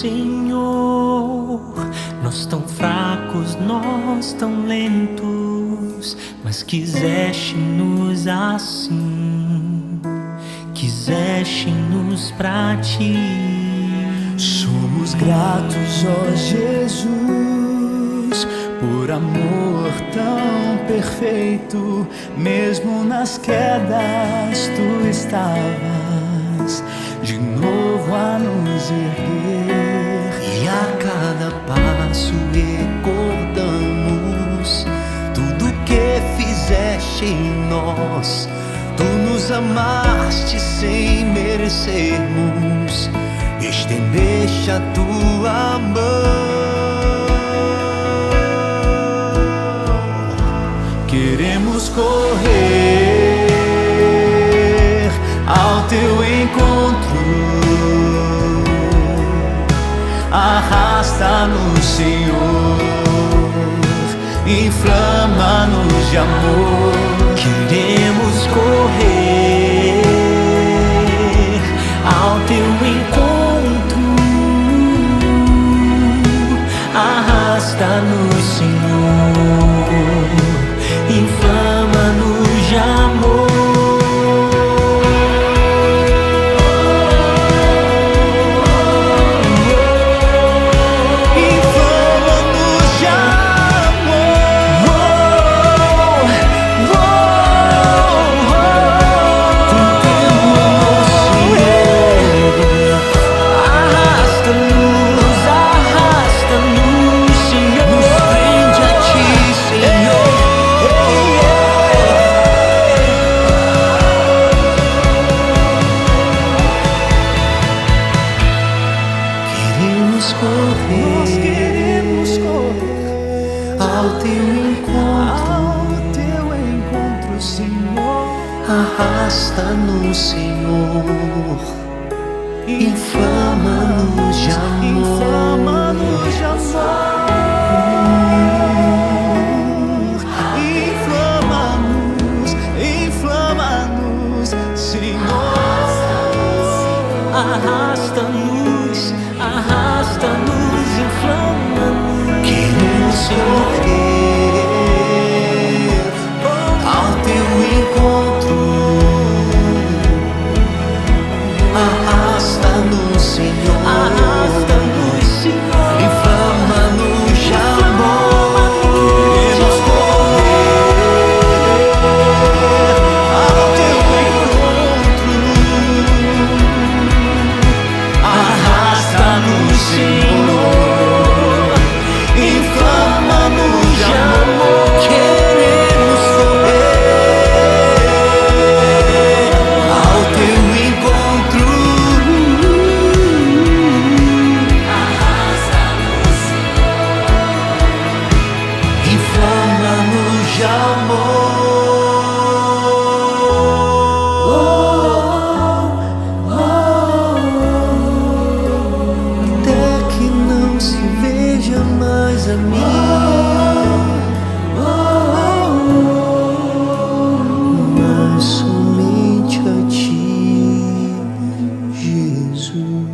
Senhor. Nós tão fracos, nós tão lentos, mas quiseste-nos assim, quiseste-nos pra ti. Somos gratos, ó Jesus, por amor tão perfeito. Mesmo nas quedas tu estavas de novo a nos erguer. E a cada passo recordamos tudo que fizeste em nós. Tu nos amaste sem merecermos, estendeste a tua mão. Queremos correr ao teu encontro. Arrasta-nos, Senhor, inflama-nos de amor. Queremos correr ao teu encontro. Arrasta-nos, Senhor, inflama-nos de amor. Nós queremos correr ao teu encontro, Senhor. Arrasta-nos, Senhor, inflama-nos de amor. Inflama-nos de amor. Inflama-nos, Senhor. Arrasta-nos, arrasta-nos, inflama-nos. Queremos correr ao teu encontro. Arrasta-nos, Senhor, arrasta-nos, Senhor, inflama-nos de amor. Queremos correr ao teu encontro. Arrasta-nos, Senhor, inflama-nos de amor. Queremos correr ao teu encontro. Arrasta-nos, Senhor, inflama-nos de amor. Até que não se veja mais a mim, mas somente a ti, Jesus.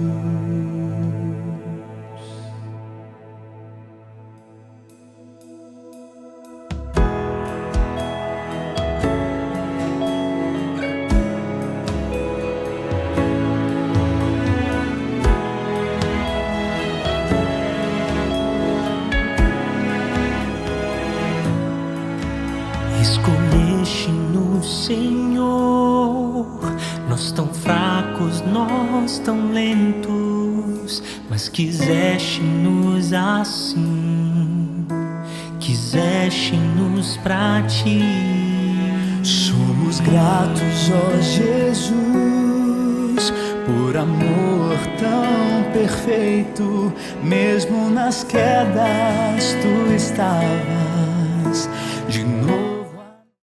Escolheste-nos, Senhor. Nós tão fracos, nós tão lentos, mas quiseste-nos assim, quiseste-nos pra ti. Somos gratos, ó Jesus, por amor tão perfeito. Mesmo nas quedas tu estavas